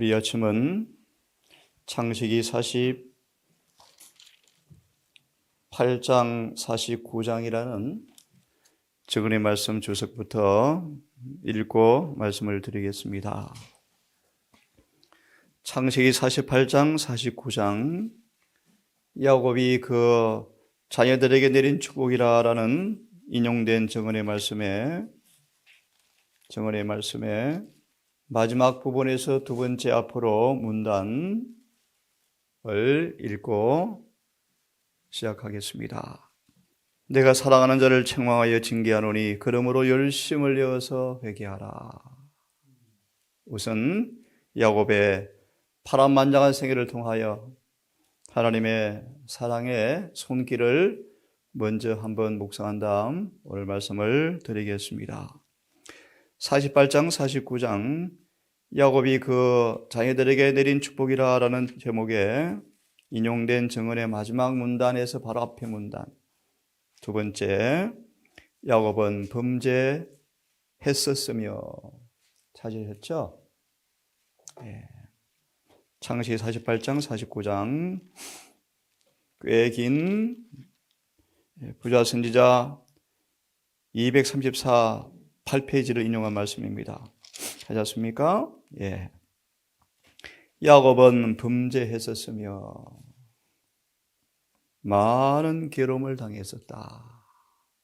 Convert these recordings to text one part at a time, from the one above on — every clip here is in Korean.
우리 아침은 창세기 48장 49장이라는 적은의 말씀 주석부터 읽고 말씀을 드리겠습니다. 창세기 48장 49장 야곱이 그 자녀들에게 내린 축복이라는 인용된 적은의 말씀에 마지막 부분에서 두 번째 앞으로 문단을 읽고 시작하겠습니다. 내가 사랑하는 자를 책망하여 징계하노니 그러므로 열심을 내어서 회개하라. 우선 야곱의 파란만장한 생애를 통하여 하나님의 사랑의 손길을 먼저 한번 묵상한 다음 오늘 말씀을 드리겠습니다. 48장 49장 야곱이 그 자녀들에게 내린 축복이라는 제목에 인용된 증언의 마지막 문단에서 바로 앞에 문단 두 번째, 야곱은 범죄했었으며 찾으셨죠? 창세기 48장 49장 꽤 긴 부자 선지자 234-8페이지를 인용한 말씀입니다. 찾았습니까? 예. 야곱은 범죄했었으며 많은 괴로움을 당했었다.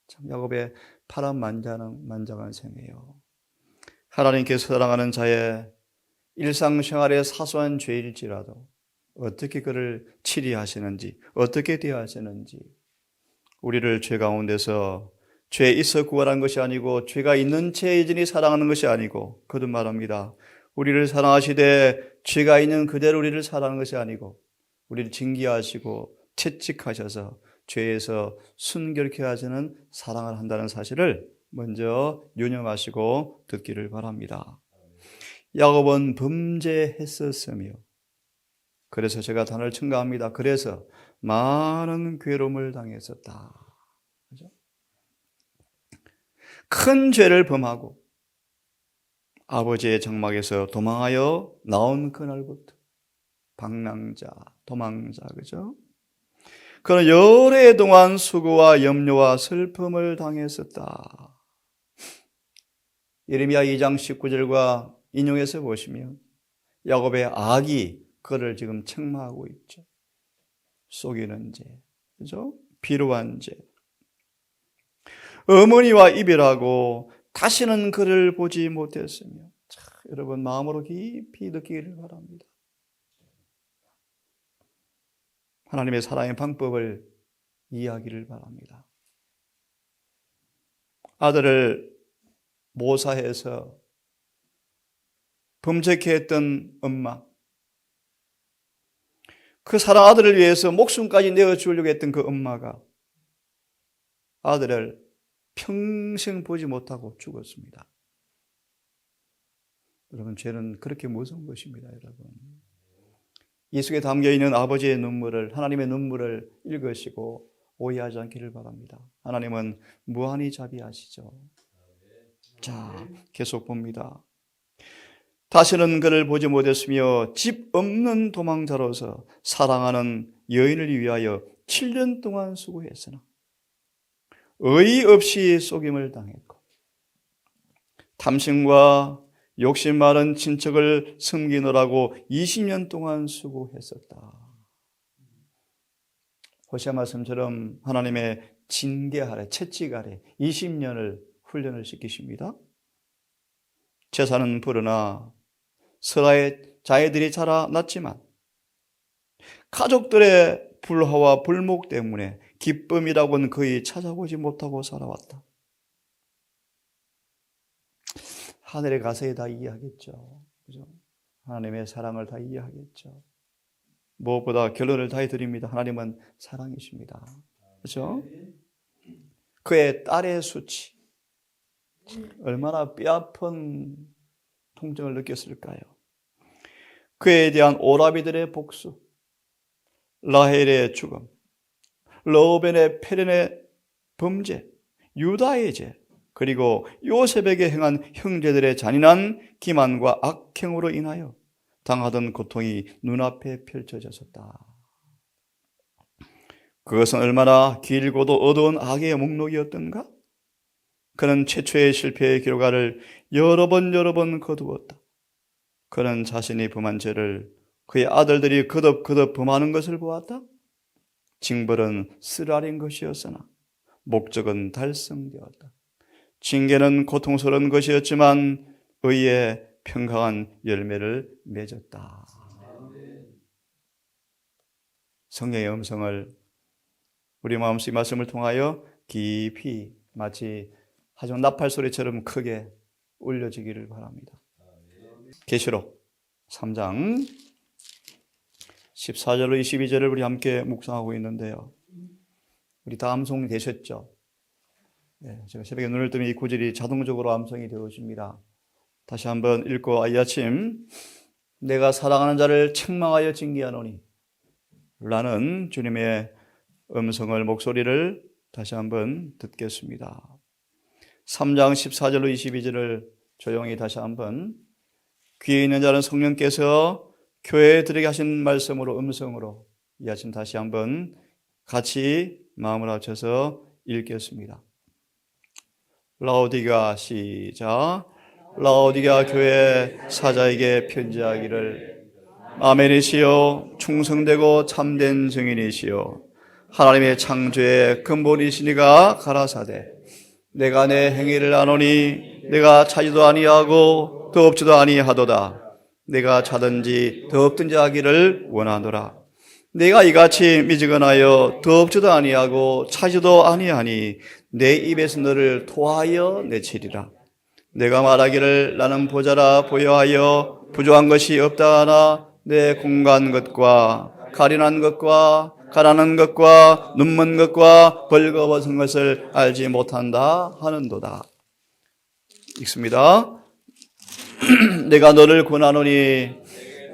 참 야곱의 파란만장한 생애요. 하나님께서 사랑하는 자의 일상생활의 사소한 죄일지라도 어떻게 그를 치리하시는지, 어떻게 대하시는지, 우리를 죄 가운데서 죄 있어 구원한 것이 아니고 죄가 있는 채 여전히 사랑하는 것이 아니고 거듭 말합니다. 우리를 사랑하시되 죄가 있는 그대로 우리를 사랑하는 것이 아니고 우리를 징계하시고 채찍하셔서 죄에서 순결케 하시는 사랑을 한다는 사실을 먼저 유념하시고 듣기를 바랍니다. 야곱은 범죄했었으며, 그래서 제가 단어를 첨가합니다. 그래서 많은 괴로움을 당했었다. 그죠? 큰 죄를 범하고 아버지의 장막에서 도망하여 나온 그날부터 방랑자, 도망자, 그죠? 그는 여러 해 동안 수고와 염려와 슬픔을 당했었다. 예레미야 2장 19절과 인용해서 보시면 야곱의 악이 그를 지금 책망하고 있죠. 속이는 죄, 그죠? 비루한 죄. 어머니와 이별하고 다시는 그를 보지 못했으며, 여러분 마음으로 깊이 느끼기를 바랍니다. 하나님의 사랑의 방법을 이해하기를 바랍니다. 아들을 모사해서 범죄케 했던 엄마, 그 사랑 아들을 위해서 목숨까지 내어주려고 했던 그 엄마가 아들을 평생 보지 못하고 죽었습니다. 여러분, 죄는 그렇게 무서운 것입니다. 여러분, 이 속에 담겨있는 아버지의 눈물을, 하나님의 눈물을 읽으시고 오해하지 않기를 바랍니다. 하나님은 무한히 자비하시죠. 자, 계속 봅니다. 다시는 그를 보지 못했으며 집 없는 도망자로서 사랑하는 여인을 위하여 7년 동안 수고했으나 어이없이 속임을 당했고 탐심과 욕심 많은 친척을 섬기느라고 20년 동안 수고했었다. 호세아 말씀처럼 하나님의 징계 아래, 채찍 아래 20년을 훈련을 시키십니다. 제사는 부르나 설아의 자녀들이 자라났지만 가족들의 불화와 불목 때문에 기쁨이라고는 거의 찾아보지 못하고 살아왔다. 하늘에 가서야 다 이해하겠죠. 그죠? 하나님의 사랑을 다 이해하겠죠. 무엇보다 결론을 다 해드립니다. 하나님은 사랑이십니다. 그죠? 그의 딸의 수치, 얼마나 뼈아픈 통증을 느꼈을까요? 그에 대한 오라비들의 복수, 라헬의 죽음, 러벤의 페렌의 범죄, 유다의 죄, 그리고 요셉에게 행한 형제들의 잔인한 기만과 악행으로 인하여 당하던 고통이 눈앞에 펼쳐졌었다. 그것은 얼마나 길고도 어두운 악의 목록이었던가? 그는 최초의 실패의 결과를 여러 번 거두었다. 그는 자신이 범한 죄를 그의 아들들이 거듭 범하는 것을 보았다. 징벌은 쓰라린 것이었으나 목적은 달성되었다. 징계는 고통스러운 것이었지만 의의 평강한 열매를 맺었다. 성령의 음성을 우리 마음속 말씀을 통하여 깊이 마치 하중 나팔 소리처럼 크게 울려지기를 바랍니다. 계시록 3장 14절로 22절을 우리 함께 묵상하고 있는데요. 우리 다 암송이 되셨죠? 제가 새벽에 눈을 뜨면 이 구절이 자동적으로 암송이 되어집니다. 다시 한번 읽고 이 아침 내가 사랑하는 자를 책망하여 징계하노니 라는 주님의 음성을 목소리를 다시 한번 듣겠습니다. 3장 14절로 22절을 조용히 다시 한번 귀에 있는 자는 성령께서 교회에 드리게 하신 말씀으로 음성으로 이 아침 다시 한번 같이 마음을 합쳐서 읽겠습니다. 라오디가 시작. 라오디가 교회 사자에게 편지하기를 아멘이시요 충성되고 참된 증인이시요 하나님의 창조의 근본이시니가 가라사대 내가 내 행위를 아노니 내가 차지도 아니하고 더 없지도 아니하도다. 내가 차든지 더 없든지 하기를 원하노라. 내가 이같이 미지근하여 더 없지도 아니하고 차지도 아니하니 내 입에서 너를 토하여 내치리라. 내가 말하기를 나는 보자라 보여하여 부족한 것이 없다 하나 내 공간 것과 가련한 것과 가라는 것과 눈먼 것과 벌거벗은 것을 알지 못한다 하는도다. 읽습니다. 내가 너를 권하노니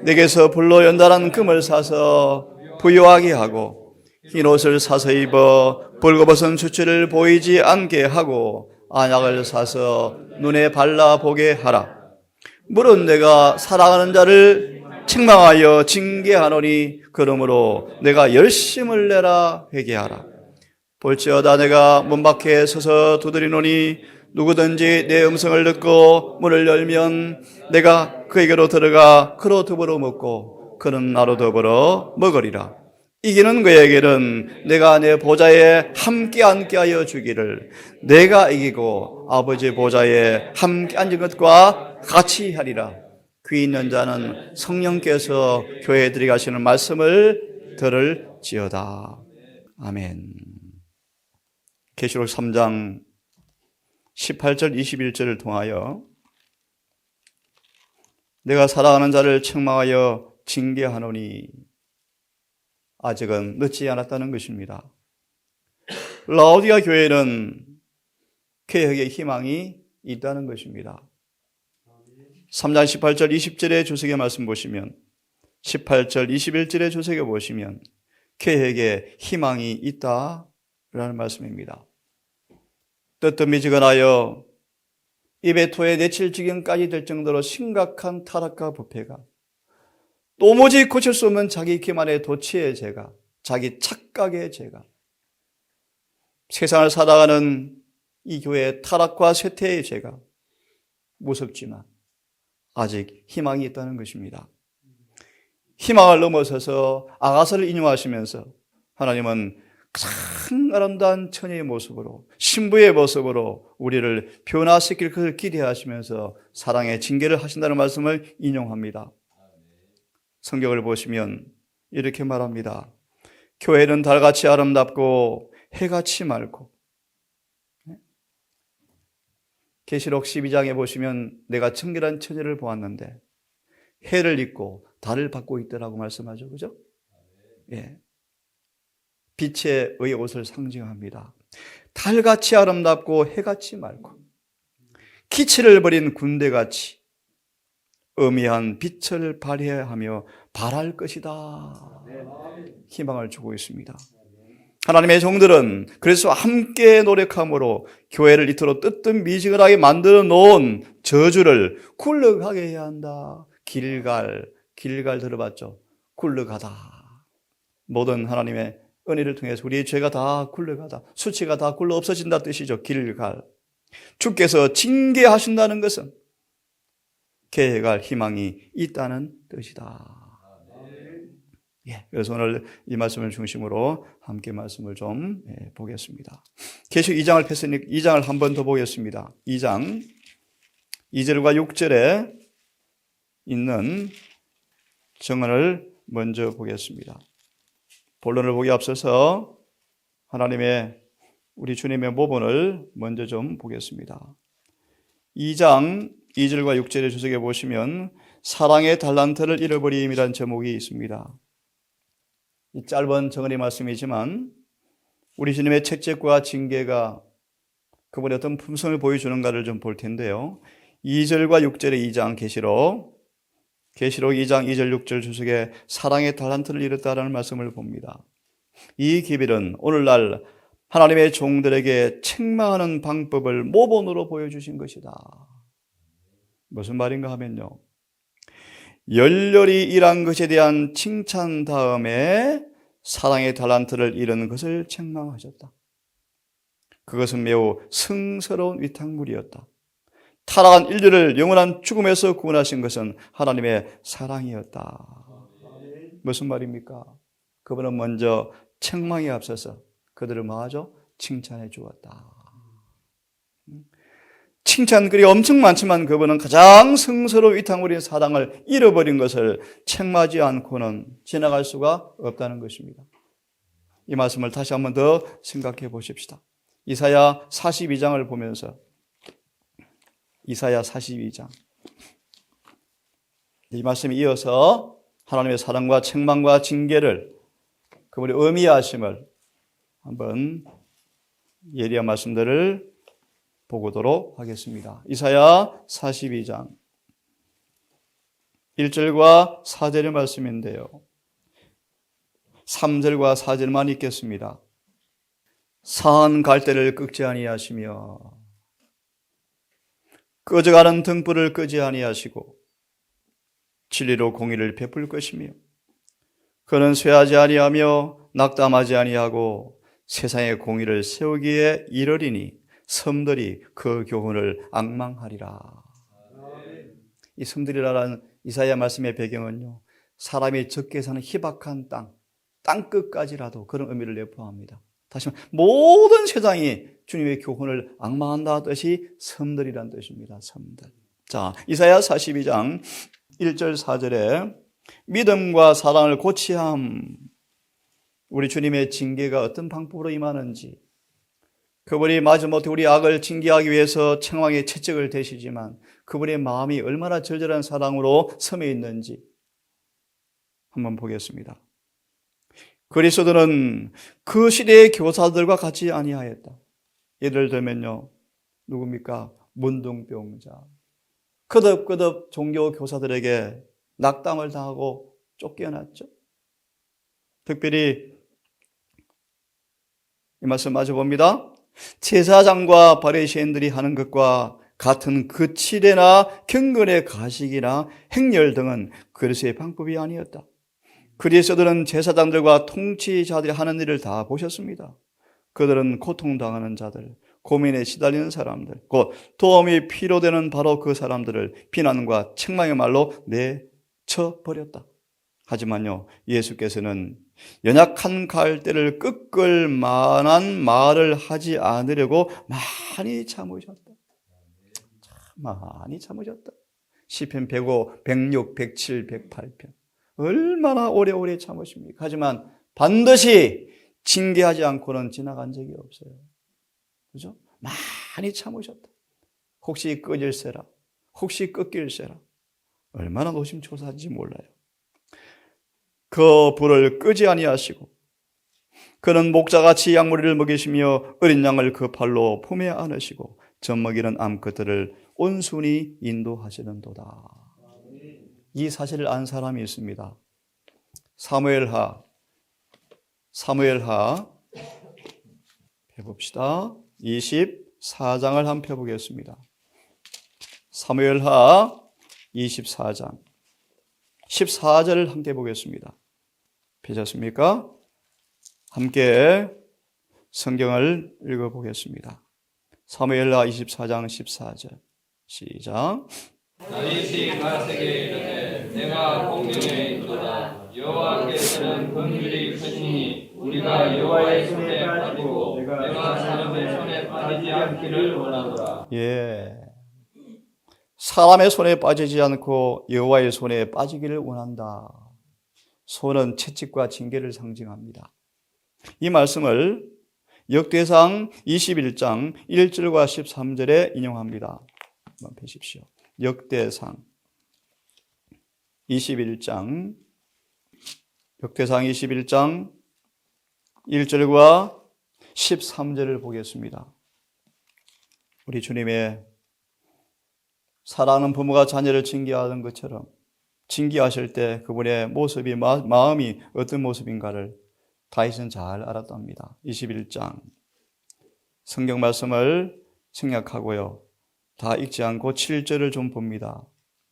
내게서 불로 연단한 금을 사서 부요하게 하고 흰옷을 사서 입어 벌거벗은 수치를 보이지 않게 하고 안약을 사서 눈에 발라보게 하라. 물은 내가 사랑하는 자를 책망하여 징계하노니 그러므로 내가 열심을 내라 회개하라. 볼지어다 내가 문 밖에 서서 두드리노니 누구든지 내 음성을 듣고 문을 열면 내가 그에게로 들어가 그로 더불어 먹고 그는 나로 더불어 먹으리라. 이기는 그에게는 내가 내 보좌에 함께 앉게 하여 주기를 내가 이기고 아버지 보좌에 함께 앉은 것과 같이 하리라. 귀 있는 자는 성령께서 교회에 들이가시는 말씀을 들을지어다. 아멘. 계시록 3장 18절 21절을 통하여 내가 사랑하는 자를 책망하여 징계하노니 아직은 늦지 않았다는 것입니다. 라오디가 교회는 개혁의 희망이 있다는 것입니다. 3장 18절 20절의 주석의 말씀 보시면 18절 21절의 주석에 보시면 개혁의 희망이 있다라는 말씀입니다. 뜨뜻미지근하여 입에 토에 내칠 지경까지 될 정도로 심각한 타락과 부패가 도무지 고칠 수 없는 자기 기만의 도취의 죄가 자기 착각의 죄가 세상을 살아가는 이 교회의 타락과 쇠퇴의 죄가 무섭지만 아직 희망이 있다는 것입니다. 희망을 넘어서서 아가서를 인용하시면서 하나님은 가장 아름다운 처녀의 모습으로 신부의 모습으로 우리를 변화시킬 것을 기대하시면서 사랑의 징계를 하신다는 말씀을 인용합니다. 성경을 보시면 이렇게 말합니다. 교회는 달같이 아름답고 해같이 맑고 계시록 12장에 보시면 내가 청결한 처녀를 보았는데 해를 입고 달을 받고 있더라고 말씀하죠. 그죠? 예. 빛의 옷을 상징합니다. 달같이 아름답고 해같이 맑고 기치를 버린 군대같이 음이한 빛을 발휘하며 발할 것이다. 희망을 주고 있습니다. 하나님의 종들은 그래서 함께 노력함으로 교회를 이토록 뜨뜻미지근하게 만들어 놓은 저주를 굴러가게 해야 한다. 길갈, 길갈 들어봤죠? 굴러가다. 모든 하나님의 은혜를 통해서 우리의 죄가 다 굴러가다. 수치가 다 굴러 없어진다 뜻이죠. 길갈. 주께서 징계하신다는 것은 개해갈 희망이 있다는 뜻이다. 예, 그래서 오늘 이 말씀을 중심으로 함께 말씀을 좀 보겠습니다. 계시록 2장을 폈으니 2장을 한 번 더 보겠습니다. 2장 2절과 6절에 있는 정언을 먼저 보겠습니다. 본론을 보기 앞서서 하나님의 우리 주님의 모본을 먼저 좀 보겠습니다. 2장 2절과 6절에 주석해 보시면 사랑의 달란트를 잃어버림이라는 제목이 있습니다. 이 짧은 정언의 말씀이지만 우리 주님의 책책과 징계가 그분의 어떤 품성을 보여주는가를 좀 볼 텐데요. 2절과 6절의 2장 계시록 2장 2절 6절 주석에 사랑의 달란트를 잃었다라는 말씀을 봅니다. 이 기별은 오늘날 하나님의 종들에게 책망하는 방법을 모본으로 보여주신 것이다. 무슨 말인가 하면요, 열렬히 일한 것에 대한 칭찬 다음에 사랑의 달란트를 잃은 것을 책망하셨다. 그것은 매우 성스러운 위탁물이었다. 타락한 인류를 영원한 죽음에서 구원하신 것은 하나님의 사랑이었다. 무슨 말입니까? 그분은 먼저 책망에 앞서서 그들을 뭐하죠? 칭찬해 주었다. 칭찬글이 엄청 많지만 그분은 가장 성스러운 위탁물인 사랑을 잃어버린 것을 책망하지 않고는 지나갈 수가 없다는 것입니다. 이 말씀을 다시 한번 더 생각해 보십시다. 이사야 42장을 보면서 이사야 42장 이 말씀에 이어서 하나님의 사랑과 책망과 징계를 그분의 의미하심을 한번 예리한 말씀들을 보고도록 하겠습니다. 이사야 42장 1절과 4절의 말씀인데요. 3절과 4절만 읽겠습니다. 사한 갈대를 꺾지 아니하시며 꺼져가는 등불을 끄지 아니하시고 진리로 공의를 베풀 것이며 그는 쇠하지 아니하며 낙담하지 아니하고 세상의 공의를 세우기에 이르리니 섬들이 그 교훈을 앙망하리라. 이 섬들이라는 이사야 말씀의 배경은요, 사람이 적게 사는 희박한 땅 끝까지라도 그런 의미를 내포합니다. 다시 말해 모든 세상이 주님의 교훈을 앙망한다 뜻이 섬들이란 뜻입니다. 섬들. 자, 이사야 42장 1절 4절에 믿음과 사랑을 고취함, 우리 주님의 징계가 어떤 방법으로 임하는지, 그분이 마지못해 우리 악을 징계하기 위해서 책망의 채찍을 대시지만 그분의 마음이 얼마나 절절한 사랑으로 섬에 있는지 한번 보겠습니다. 그리스도는 그 시대의 교사들과 같이 아니하였다. 예를 들면요, 누굽니까? 문둥병자. 거듭거듭 종교 교사들에게 낙담을 당하고 쫓겨났죠. 특별히 이 말씀 마저 봅니다. 제사장과 바리새인들이 하는 것과 같은 거칠애나 경건의 가식이나 행렬 등은 그리스도의 방법이 아니었다. 그리스도는 제사장들과 통치자들이 하는 일을 다 보셨습니다. 그들은 고통당하는 자들, 고민에 시달리는 사람들, 곧 도움이 필요되는 바로 그 사람들을 비난과 책망의 말로 내쳐버렸다. 하지만요, 예수께서는 연약한 갈대를 꺾을 만한 말을 하지 않으려고 많이 참으셨다. 많이 참으셨다. 시편 105, 106, 107, 108편. 얼마나 오래오래 참으십니까? 하지만 반드시 징계하지 않고는 지나간 적이 없어요. 그죠? 많이 참으셨다. 혹시 꺼질세라. 혹시 꺾일세라. 얼마나 노심초사한지 몰라요. 그 불을 끄지 아니하시고 그는 목자같이 양무리를 먹이시며 어린 양을 그 팔로 품에 안으시고 젖먹이는 암컷들을 온순히 인도하시는도다. 이 사실을 안 사람이 있습니다. 사무엘하 펴봅시다. 24장을 한번 펴보겠습니다. 사무엘하 24장 14절을 함께 보겠습니다. 펴셨습니까? 함께 성경을 읽어보겠습니다. 사무엘하 24장 14절 시작. 다윗이 가세게 이르되 내가 공경에 있도다. 여호와께서는 긍휼이 크시니 우리가 여호와의 손에 빠지고 내가 사람의 손에 빠지지 않기를 원하노라. 예, 사람의 손에 빠지지 않고 여호와의 손에 빠지기를 원한다. 손은 채찍과 징계를 상징합니다. 이 말씀을 역대상 21장 1절과 13절에 인용합니다. 한번 보십시오. 역대상 21장 1절과 13절을 보겠습니다. 우리 주님의 사랑하는 부모가 자녀를 징계하는 것처럼 징계하실 때 그분의 모습이 마음이 어떤 모습인가를 다윗은 잘 알았답니다. 21장 성경 말씀을 생략하고요. 다 읽지 않고 7절을 좀 봅니다.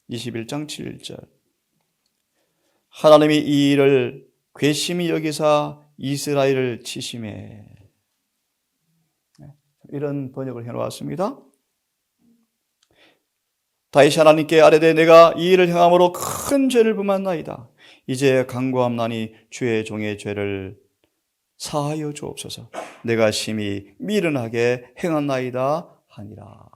21장 7절. 하나님이 이 일을 괘씸히 여기사 이스라엘을 치심해. 이런 번역을 해놓았습니다. 다윗이 하나님께 아뢰되 내가 이 일을 행함으로 큰 죄를 범하나이다. 이제 간구함나니 주의 종의 죄를 사하여 주옵소서. 내가 심히 미련하게 행한나이다 하니라.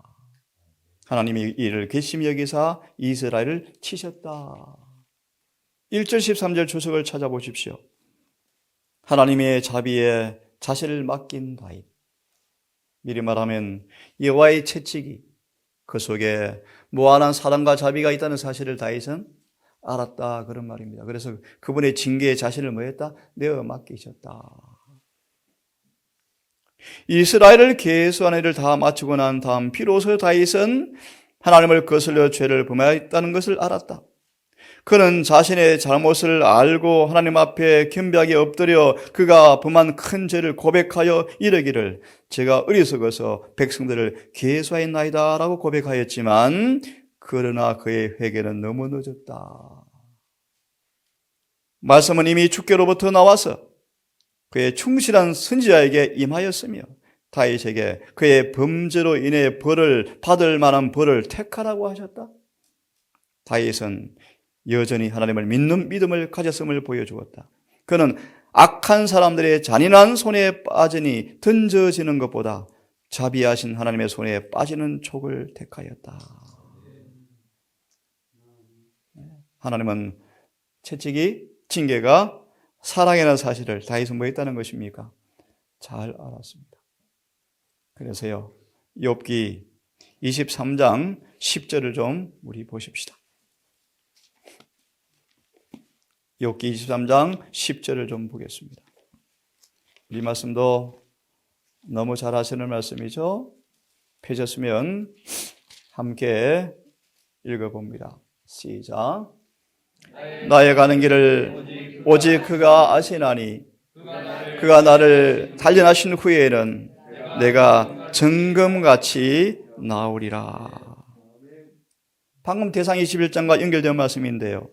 하나님이 이를 괘씸히 여기사 이스라엘을 치셨다. 1절 13절 주석을 찾아보십시오. 하나님의 자비에 자신을 맡긴 다윗. 미리 말하면 여호와의 채찍이 그 속에 무한한 사랑과 자비가 있다는 사실을 다윗은 알았다, 그런 말입니다. 그래서 그분의 징계에 자신을 뭐했다? 내어 맡기셨다. 이스라엘을 계수한 일을 다 마치고 난 다음 비로소 다윗은 하나님을 거슬려 죄를 범하였다는 것을 알았다. 그는 자신의 잘못을 알고 하나님 앞에 겸비하게 엎드려 그가 범한 큰 죄를 고백하여 이르기를 제가 어리석어서 백성들을 계수하였나이다 라고 고백하였지만 그러나 그의 회개는 너무 늦었다. 말씀은 이미 주께로부터 나와서 그의 충실한 선지자에게 임하였으며 다윗에게 그의 범죄로 인해 벌을 받을 만한 벌을 택하라고 하셨다. 다윗은 여전히 하나님을 믿는 믿음을 가졌음을 보여주었다. 그는 악한 사람들의 잔인한 손에 빠지니 던져지는 것보다 자비하신 하나님의 손에 빠지는 족을 택하였다. 하나님은 채찍이 징계가 사랑이라는 사실을 다윗은 뭐 했다는 것입니까? 잘 알았습니다. 그래서요, 욥기 23장 10절을 좀 우리 보십시다. 욥기 23장 10절을 좀 보겠습니다. 이 말씀도 너무 잘 아시는 말씀이죠. 펴셨으면 함께 읽어봅니다. 시작. 나의 가는 길을 오직 그가 아시나니 그가 나를 단련하신 후에는 내가 정금같이 나오리라. 방금 대상 21장과 연결된 말씀인데요.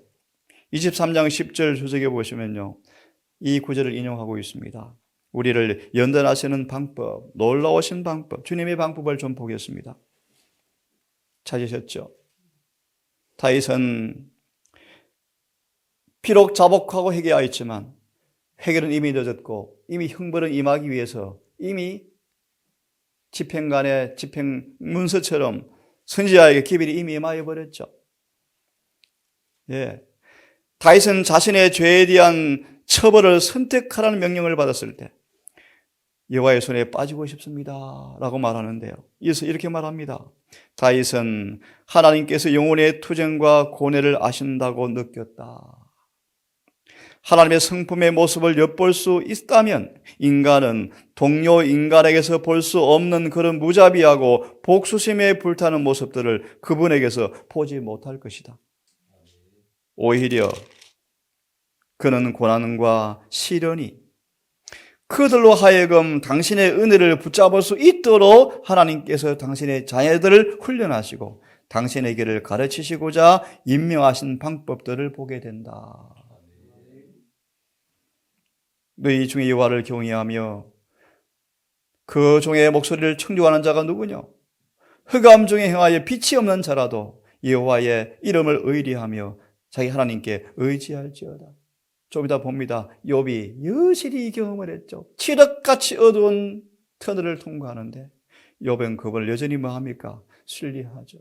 23장 10절 주석에 보시면요, 이 구절을 인용하고 있습니다. 우리를 연단하시는 방법, 놀라우신 방법, 주님의 방법을 좀 보겠습니다. 찾으셨죠? 다윗은 비록 자복하고 회개하였지만 회개는 이미 늦었고 이미 형벌은 임하기 위해서 이미 집행관의 집행문서처럼 선지자에게 기별이 이미 임하여 버렸죠. 예. 다윗은 자신의 죄에 대한 처벌을 선택하라는 명령을 받았을 때 여호와의 손에 빠지고 싶습니다 라고 말하는데요. 이어서 이렇게 말합니다. 다윗은 하나님께서 영혼의 투쟁과 고뇌를 아신다고 느꼈다. 하나님의 성품의 모습을 엿볼 수 있다면 인간은 동료 인간에게서 볼 수 없는 그런 무자비하고 복수심에 불타는 모습들을 그분에게서 보지 못할 것이다. 오히려 그는 고난과 시련이 그들로 하여금 당신의 은혜를 붙잡을 수 있도록 하나님께서 당신의 자녀들을 훈련하시고 당신의 길을 가르치시고자 임명하신 방법들을 보게 된다. 너희 중에 여호와를 경외하며 그 종의 목소리를 청종하는 자가 누구냐? 흑암 중에 행하여 빛이 없는 자라도 여호와의 이름을 의리하며 자기 하나님께 의지할지어다. 좀 이따 봅니다. 욥이 여실히 이 경험을 했죠. 칠흑같이 어두운 터널을 통과하는데 욥은 그걸 여전히 뭐합니까? 신뢰하죠.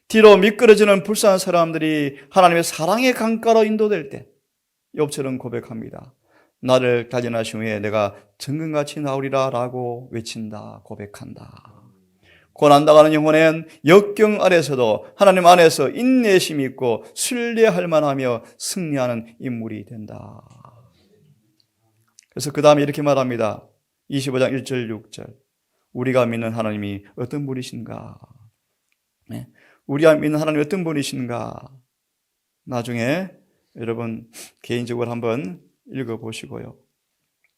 뒤로 미끄러지는 불쌍한 사람들이 하나님의 사랑의 강가로 인도될 때 욥처럼 고백합니다. 나를 단련하신 후에 내가 정금같이 나오리라 라고 외친다, 고백한다. 고난당하는 영혼은 역경 아래서도 하나님 안에서 인내심이 있고 신뢰할 만하며 승리하는 인물이 된다. 그래서 그 다음에 이렇게 말합니다. 25장 1절 6절 우리가 믿는 하나님이 어떤 분이신가? 우리가 믿는 하나님이 어떤 분이신가? 나중에 여러분 개인적으로 한번 읽어보시고요.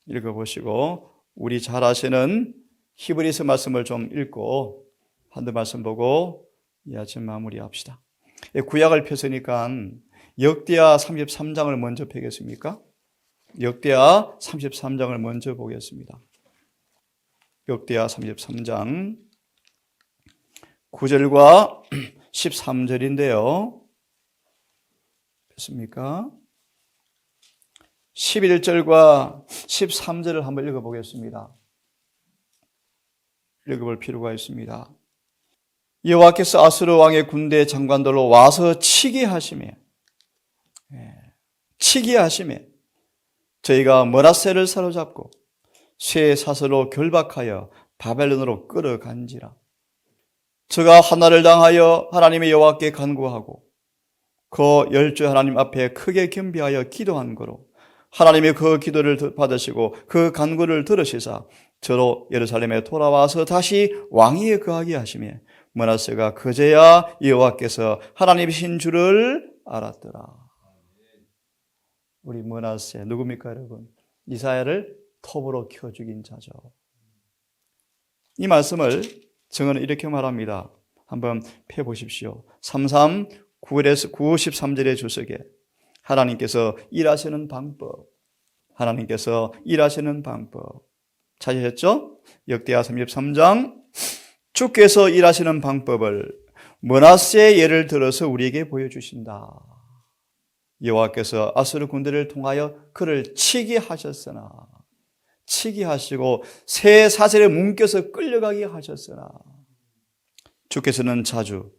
읽어보시고 우리 잘 아시는 히브리서 말씀을 좀 읽고 한두 말씀 보고 이 아침 마무리합시다. 구약을 펴서니까 역대하 33장을 먼저 펴겠습니까? 역대하 33장을 먼저 보겠습니다. 역대하 33장 9절과 13절인데요. 펴십니까? 11절과 13절을 한번 읽어보겠습니다. 읽어볼 필요가 있습니다. 여호와께서 아수르 왕의 군대 장관들로 와서 치게 하시매 저희가 므낫세를 사로잡고 쇠 사슬로 결박하여 바벨론으로 끌어간지라. 저가 환난을 당하여 하나님의 여호와께 간구하고 그 열주 하나님 앞에 크게 겸비하여 기도한 거로 하나님이 그 기도를 받으시고 그 간구를 들으시사 저로 예루살렘에 돌아와서 다시 왕위에 거하게 하시며 므낫세가 그제야 여호와께서 하나님이신 줄을 알았더라. 우리 므낫세 누굽니까 여러분? 이사야를 톱으로 켜 죽인 자죠. 이 말씀을 증언은 이렇게 말합니다. 한번 펴보십시오. 33 9에서 93절의 주석에 하나님께서 일하시는 방법, 하나님께서 일하시는 방법 찾으셨죠? 역대하 33장 주께서 일하시는 방법을 므낫세의 예를 들어서 우리에게 보여주신다. 여호와께서 아수르 군대를 통하여 그를 치게 하셨으나 치게 하시고 새 사슬에 묶여서 끌려가게 하셨으나 주께서는 자주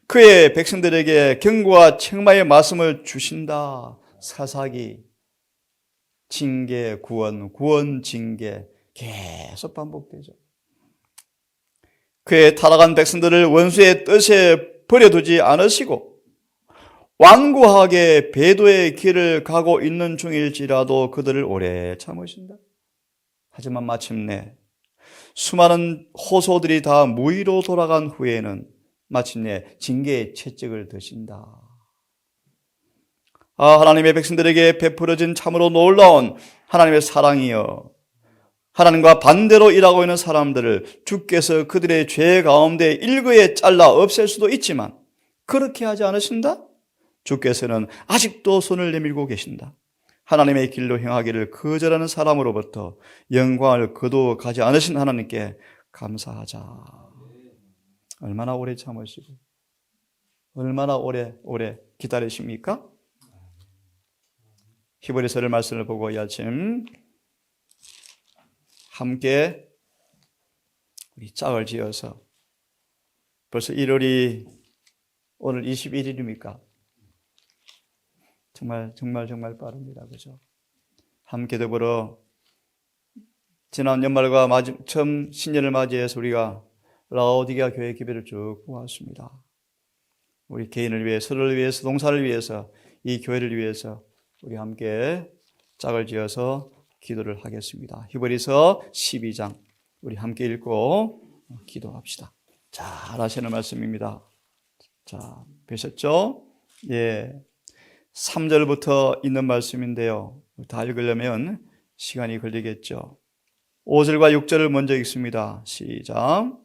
그의 백성들에게 경고와 책망의 말씀을 주신다. 사사기, 징계, 구원, 징계 계속 반복되죠. 그의 타락한 백성들을 원수의 뜻에 버려두지 않으시고 완고하게 배도의 길을 가고 있는 중일지라도 그들을 오래 참으신다. 하지만 마침내 수많은 호소들이 다 무의로 돌아간 후에는 마침내 징계의 채찍을 드신다. 하나님의 백성들에게 베풀어진 참으로 놀라운 하나님의 사랑이여, 하나님과 반대로 일하고 있는 사람들을 주께서 그들의 죄 가운데 일거에 잘라 없앨 수도 있지만 그렇게 하지 않으신다? 주께서는 아직도 손을 내밀고 계신다. 하나님의 길로 행하기를 거절하는 사람으로부터 영광을 거두어 가지 않으신 하나님께 감사하자. 얼마나 오래 참으시고 얼마나 오래 기다리십니까? 히브리서를 말씀을 보고 이 아침 함께 우리 짝을 지어서 벌써 1월이 오늘 21일입니까? 정말 빠릅니다. 그죠? 함께 더불어 지난 연말과 처음 신년을 맞이해서 우리가 라오디게아 교회 기별을 쭉 보았습니다. 우리 개인을 위해, 서로를 위해서, 동사를 위해서, 이 교회를 위해서 우리 함께 짝을 지어서 기도를 하겠습니다. 히브리서 12장 우리 함께 읽고 기도합시다. 잘 아시는 말씀입니다. 자, 보셨죠? 예. 3절부터 있는 말씀인데요. 다 읽으려면 시간이 걸리겠죠. 5절과 6절을 먼저 읽습니다. 시작.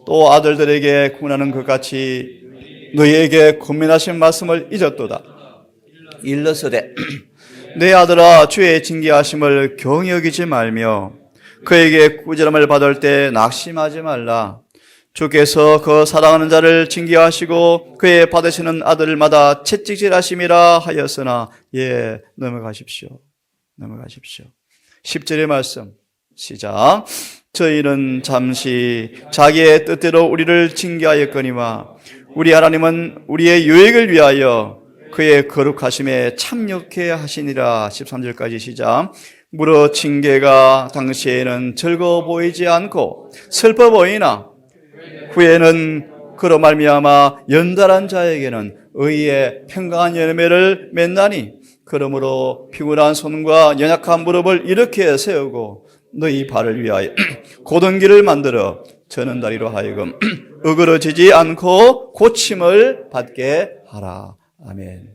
또 아들들에게 군하는 것 같이 너희에게 권면하신 말씀을 잊었도다. 일러서되 내 아들아 주의 징계하심을 경히 여기지 말며 그에게 꾸지람을 받을 때 낙심하지 말라. 주께서 그 사랑하는 자를 징계하시고 그의 받으시는 아들마다 채찍질하심이라 하였으나 넘어가십시오. 10절의 말씀 시작. 저희는 잠시 자기의 뜻대로 우리를 징계하였거니와 우리 하나님은 우리의 유익을 위하여 그의 거룩하심에 참여케 하시니라. 13절까지 시작. 무릇 징계가 당시에는 즐거워 보이지 않고 슬퍼 보이나 후에는 그로 말미암아 연달한 자에게는 의의 평강한 열매를 맺나니 그러므로 피곤한 손과 연약한 무릎을 이렇게 세우고 너희 발을 위하여 곧은 길을 만들어 저는 다리로 하여금 어그러지지 않고 고침을 받게 하라. 아멘.